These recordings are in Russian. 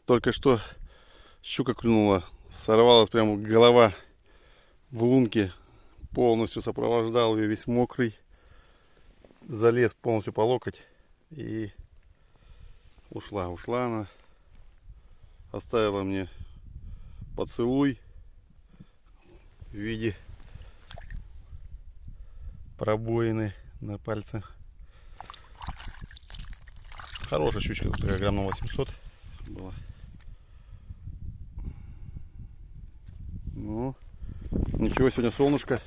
Только что щука клюнула, сорвалась прямо голова в лунке, полностью сопровождал ее, весь мокрый, залез полностью по локоть и ушла она, оставила мне поцелуй в виде пробоины на пальцах. Хорошая щучка, такая грамм на 800 была. Ну, ничего, сегодня солнышко,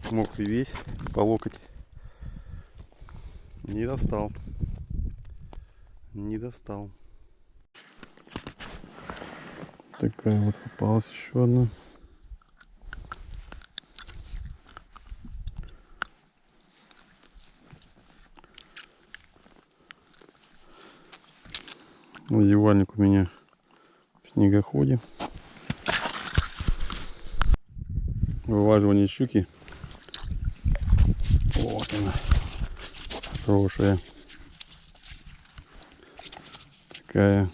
мокрый весь, по локоть. Не достал. Такая вот попалась еще одна. Назевальник у меня в снегоходе. Вываживание щуки. Вот она. Хорошая. Такая.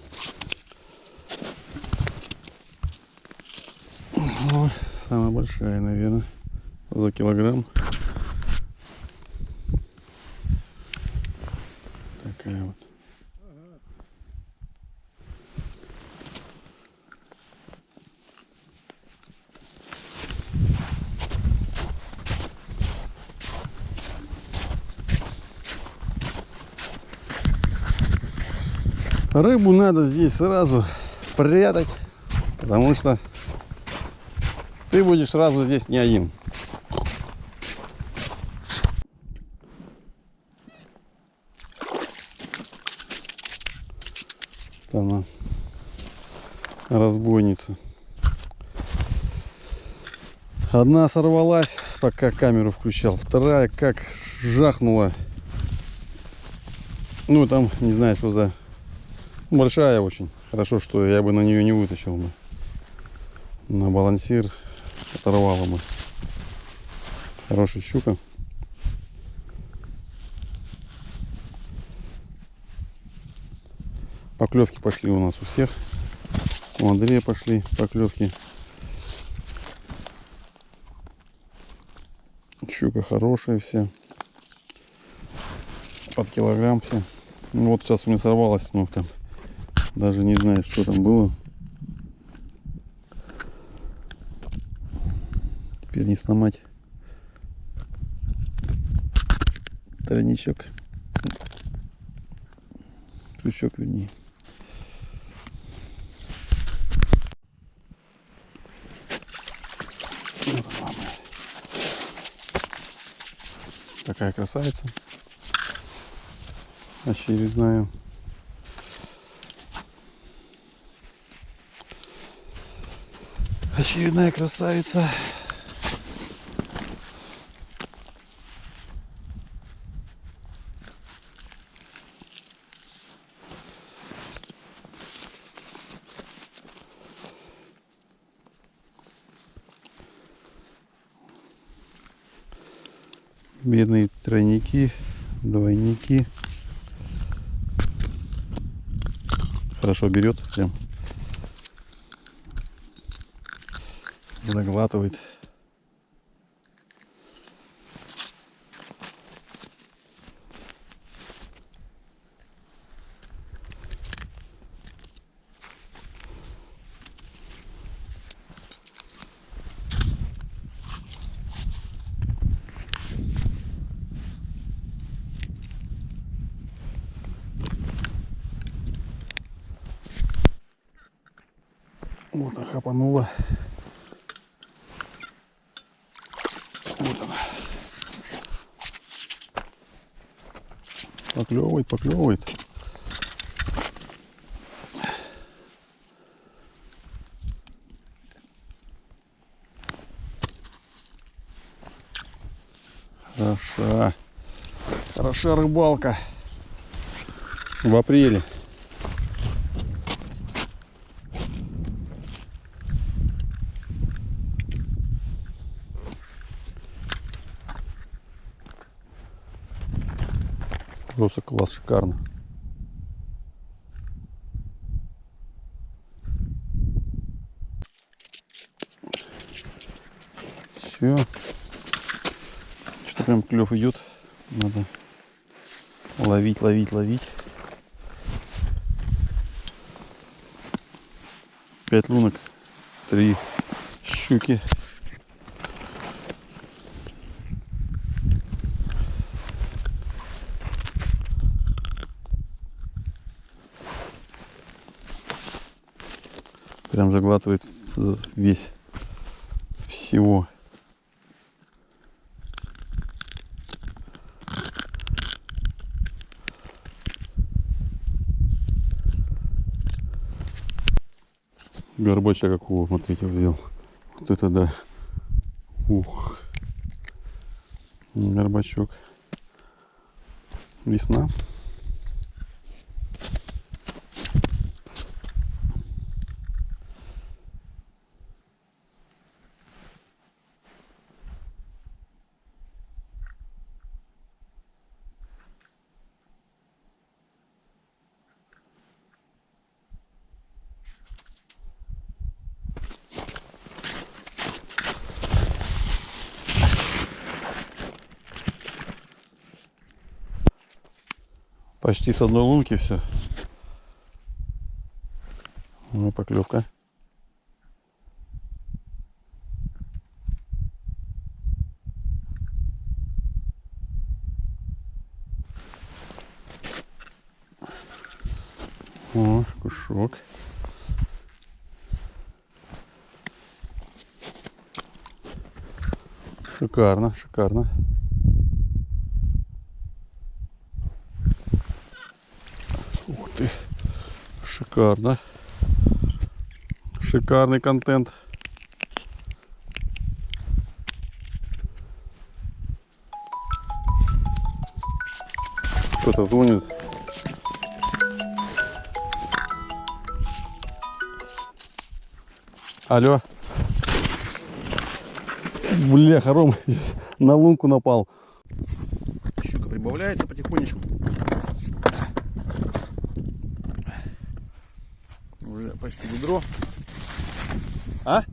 О, самая большая, наверное. За килограмм. Такая вот. Рыбу надо здесь сразу прятать, потому что ты будешь сразу здесь не один. Она разбойница. Одна сорвалась, пока камеру включал, вторая как жахнула. Ну там не знаю, что за... Большая очень. Хорошо, что я бы на нее не вытащил бы. На балансир оторвала бы. Хорошая щука. Поклевки пошли у нас у всех. У Андрея пошли поклевки. Щука хорошая вся. Под килограмм все. Ну, вот сейчас у меня сорвалась, ну там даже не знаю, что там было. Теперь не сломать тройничок. Крючок, вернее. Такая красавица. Очередная. Очередная красавица. Бедные тройники, двойники. Хорошо берет, прям заглатывает. Вот она хапанула. Вот она. Поклевывает, поклевывает. Хороша. Хороша рыбалка в апреле. Просто класс, шикарно. Все. Что-то прям клев идет. Надо ловить, ловить, ловить. 5 лунок, 3 щуки. Прям заглатывает весь всего. Горбача какого, смотрите, взял. Вот это да. Ух. Горбачок. Весна. Почти с одной лунки все. Ну, поклевка. О, кушок. Шикарно, шикарно. Ух ты, шикарно. Шикарный контент. Кто-то звонит. Алло. Бляха, Рома, на лунку напал. Щука прибавляется потихонечку. Уже почти ведро. А?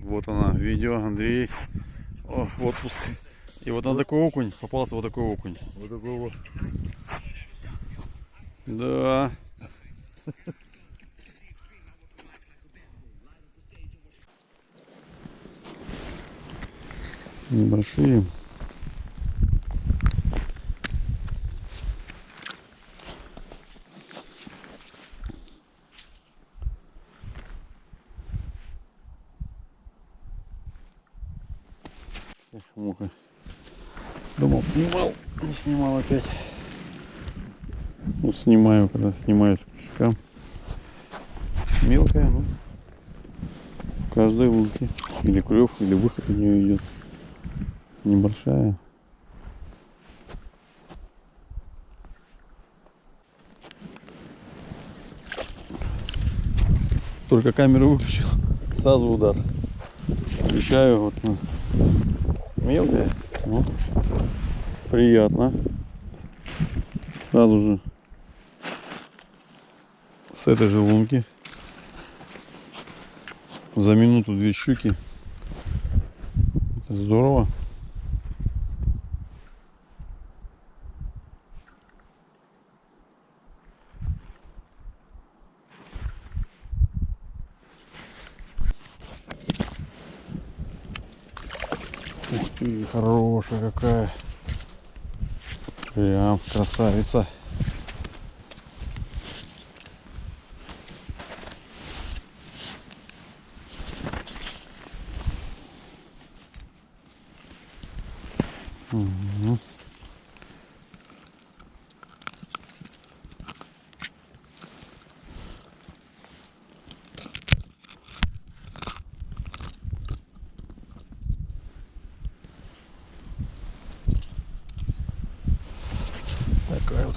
Вот она, видео, Андрей. О, в отпуск. И вот на такой окунь, попался вот такой окунь. Вот такой вот. Да. Небольшие. Муха. Думал, снимал, не снимал опять. Ну, снимаю, когда снимаю с крючка. Мелкая, но в каждой лунке или клев, или выход у нее идет. Небольшая. Только камеру выключил, сразу удар. Включаю, вот, ну, мелкая, но приятно. Сразу же с этой же лунки за минуту 2 щуки. Это здорово. Ух ты, хорошая какая. Прям красавица.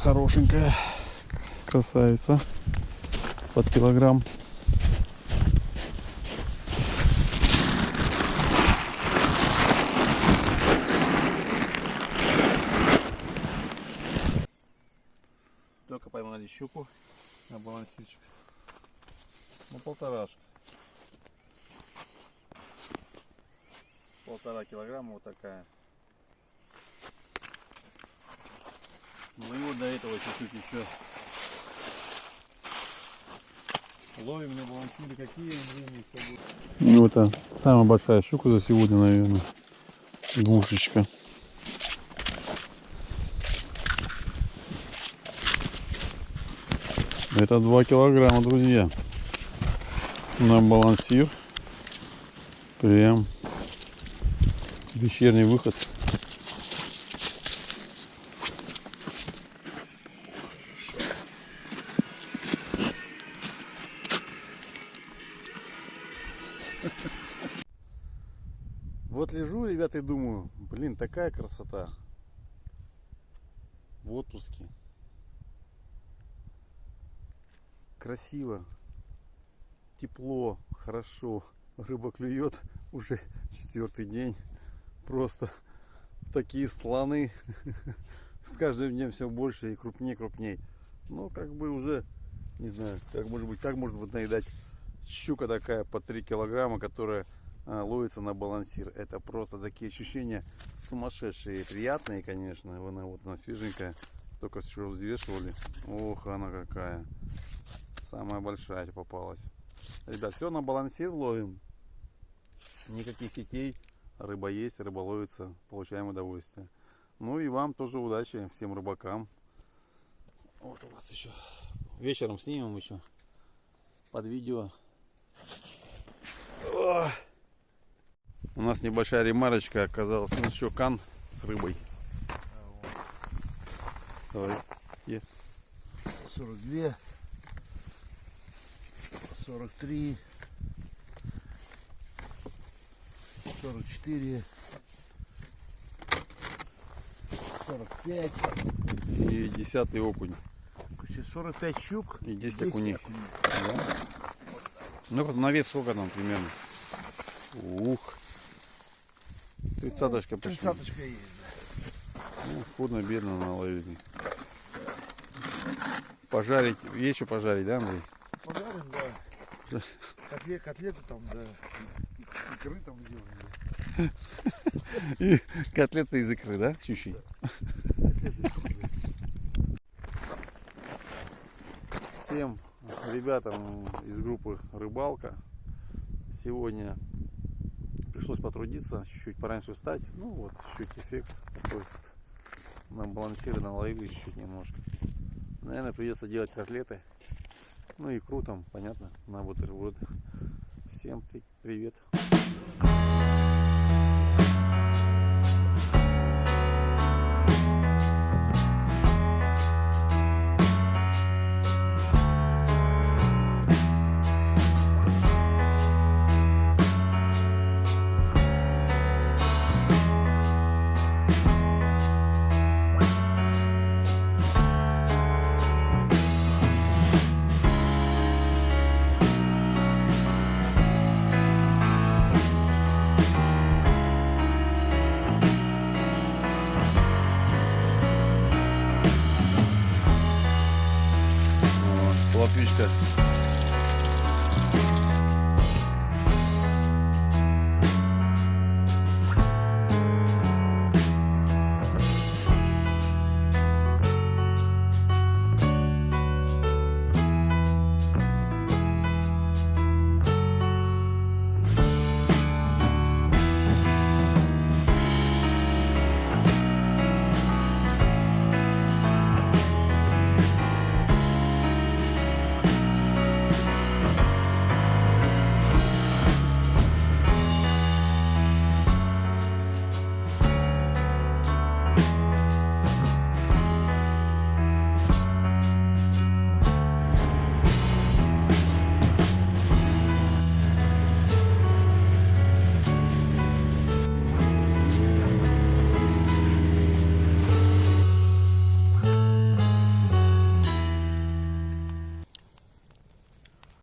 хорошенькая. Красавица. Под килограмм. Только поймали щуку на балансирчик. Ну, полторашка. 1,5 килограмма вот такая. Ну и вот до этого чуть-чуть еще. Ловим на балансире какие длинные. Ну это самая большая щука за сегодня, наверное. Двушечка. Это 2 килограмма, друзья. На балансир. Прям вечерний выход. Вот лежу, ребята, и думаю, блин, такая красота в отпуске. Красиво, тепло, хорошо, рыба клюет уже 4-й день. Просто такие слоны с каждым днем все больше и крупнее. Ну, как бы уже, не знаю, как может быть наедать щука такая по 3 килограмма, которая ловится на балансир. Это просто такие ощущения сумасшедшие, приятные, конечно. Она свеженькая, только что взвешивали. Ох, она какая. Самая большая попалась. Ребят, все на балансир ловим. Никаких сетей. Рыба есть, рыба ловится. Получаем удовольствие. Ну и вам тоже удачи, всем рыбакам. Вот у вас еще. Вечером снимем еще под видео. У нас небольшая ремарочка оказалась. Еще кан с рыбой. Давай. 42, 43, 44, 45 и 10-й окунь. 45 щук И 10 окуней. Да. Ну вот на вес сколько там примерно? Ух. 30-очка почти. 30-очка есть, да. Ну, худно-бедно наловили. Пожарить, есть что пожарить, да, Андрей? Пожарим, да. Котлеты там, да. Икры там сделали. И котлеты из икры, да, щучьи? Всем ребятам из группы Рыбалка сегодня пришлось потрудиться, чуть-чуть пораньше встать. Ну вот, чуть эффект такой. На балансире наловили чуть-чуть немножко. Наверное, придется делать котлеты. Ну и икру там, понятно, на бутерброд. Всем привет. Плотвичка